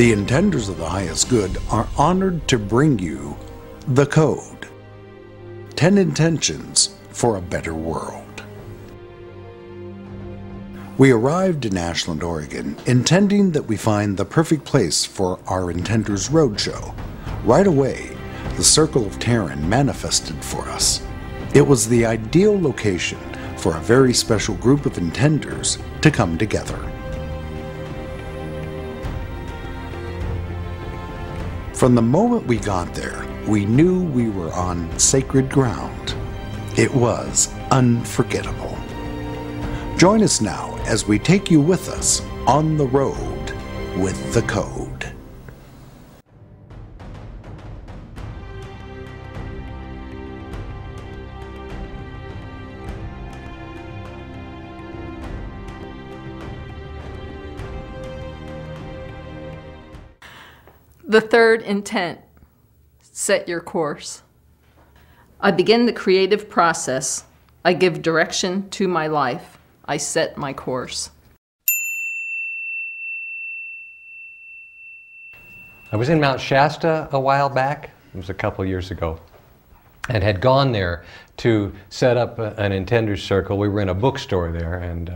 The intenders of the highest good are honored to bring you The Code, 10 Intentions for a Better World. We arrived in Ashland, Oregon, intending that we find the perfect place for our Intenders Roadshow. Right away, the Circle of Terran manifested for us. It was the ideal location for a very special group of Intenders to come together. From the moment we got there, we knew we were on sacred ground. It was unforgettable. Join us now as we take you with us on the road with The Code. The third intent, set your course. I begin the creative process. I give direction to my life. I set my course. I was in Mount Shasta a while back, it was a couple years ago, and had gone there to set up an Intenders Circle. We were in a bookstore there, and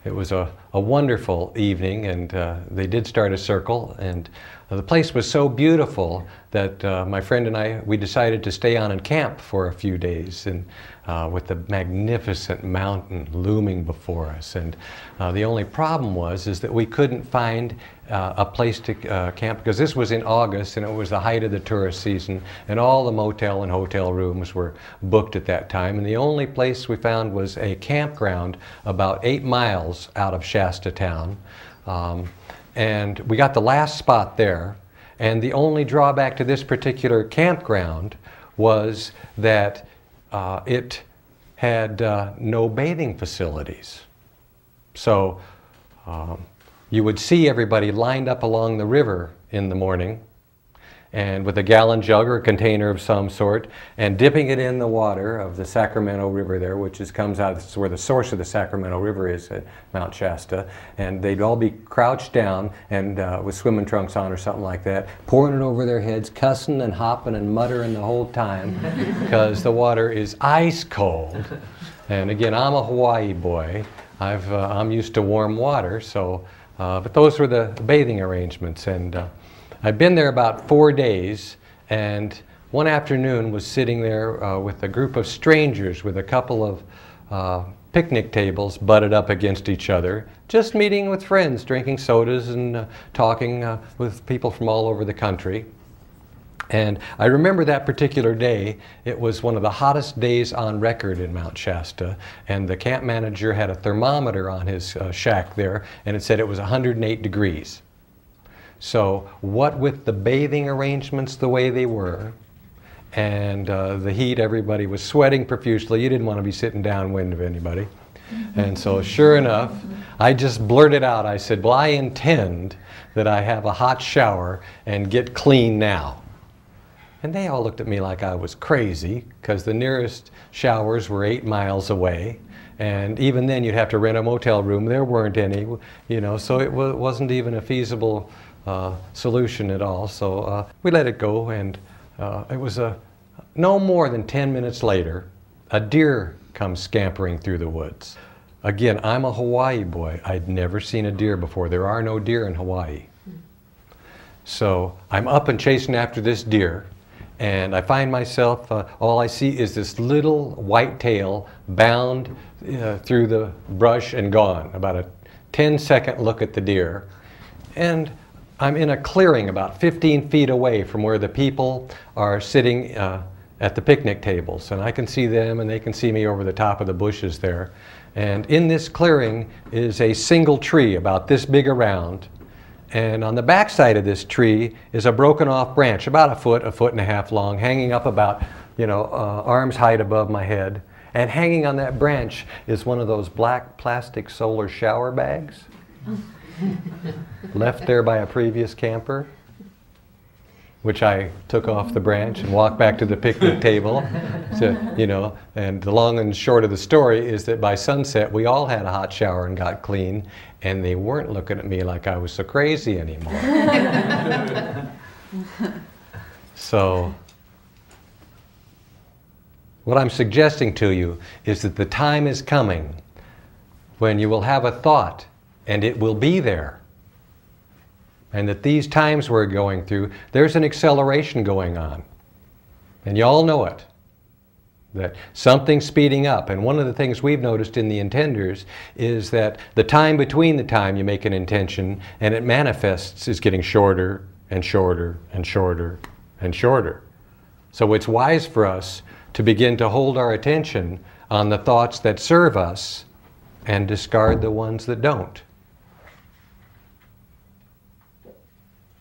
it was a wonderful evening, and they did start a circle, and the place was so beautiful that my friend and I, we decided to stay on and camp for a few days, and with the magnificent mountain looming before us. And the only problem is that we couldn't find a place to camp, because this was in August and it was the height of the tourist season, and all the motel and hotel rooms were booked at that time. And the only place we found was a campground about 8 miles out of Shasta town. And we got the last spot there, and the only drawback to this particular campground was that it had no bathing facilities. So you would see everybody lined up along the river in the morning, and with a gallon jug or a container of some sort, and dipping it in the water of the Sacramento River there, which comes out, this is where the source of the Sacramento River is at Mount Shasta, and they'd all be crouched down and with swimming trunks on or something like that, pouring it over their heads, cussing and hopping and muttering the whole time, because the water is ice cold. And again, I'm a Hawaii boy. I'm used to warm water, so, but those were the bathing arrangements. And I'd been there about 4 days, and one afternoon was sitting there with a group of strangers with a couple of picnic tables butted up against each other, just meeting with friends, drinking sodas and talking with people from all over the country. And I remember that particular day. It was one of the hottest days on record in Mount Shasta, and the camp manager had a thermometer on his shack there, and it said it was 108 degrees. So what with the bathing arrangements the way they were, and the heat, everybody was sweating profusely. You didn't want to be sitting downwind of anybody. And so sure enough, I just blurted out, I said, well, I intend that I have a hot shower and get clean now. And they all looked at me like I was crazy, because the nearest showers were 8 miles away. And even then you'd have to rent a motel room. There weren't any, you know, so it wasn't even a feasible solution at all. So we let it go, and it was no more than 10 minutes later, a deer comes scampering through the woods. Again, I'm a Hawaii boy. I'd never seen a deer before. There are no deer in Hawaii. So I'm up and chasing after this deer, and I find myself, all I see is this little white tail bound through the brush and gone. About a 10-second look at the deer. And I'm in a clearing about 15 feet away from where the people are sitting at the picnic tables. And I can see them, and they can see me over the top of the bushes there. And in this clearing is a single tree about this big around. And on the back side of this tree is a broken off branch, about a foot and a half long, hanging up about, you know, arm's height above my head. And hanging on that branch is one of those black plastic solar shower bags left there by a previous camper. which I took off the branch and walked back to the picnic table. And the long and short of the story is that by sunset we all had a hot shower and got clean, and they weren't looking at me like I was so crazy anymore. So what I'm suggesting to you is that the time is coming when you will have a thought and it will be there. And that these times we're going through, there's an acceleration going on. And you all know it. That something's speeding up. And one of the things we've noticed in the intenders is that the time between the time you make an intention and it manifests is getting shorter and shorter and shorter and shorter. So it's wise for us to begin to hold our attention on the thoughts that serve us and discard the ones that don't.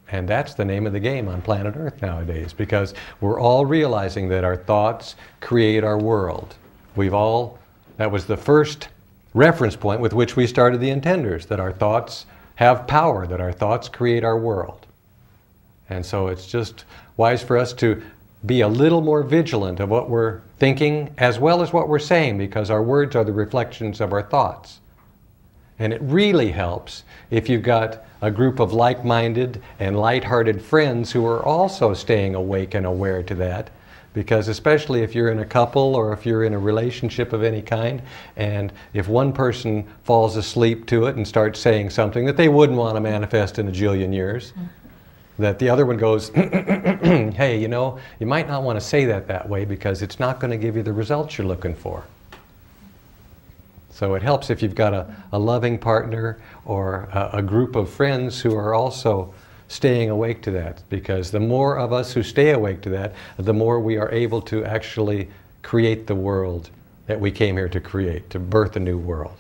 And that's the name of the game on planet Earth nowadays, because we're all realizing that our thoughts create our world. That was the first reference point with which we started the intenders, that our thoughts have power, that our thoughts create our world. And so it's just wise for us to be a little more vigilant of what we're thinking as well as what we're saying, because our words are the reflections of our thoughts. And it really helps if you've got a group of like-minded and light-hearted friends who are also staying awake and aware to that, because especially if you're in a couple or if you're in a relationship of any kind, and if one person falls asleep to it and starts saying something that they wouldn't want to manifest in a jillion years, that the other one goes, hey, you might not want to say that way because it's not going to give you the results you're looking for. So it helps if you've got a loving partner or a group of friends who are also staying awake to that, because the more of us who stay awake to that, the more we are able to actually create the world that we came here to create, to birth a new world.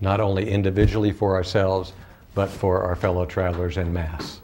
Not only individually for ourselves, but for our fellow travelers en masse.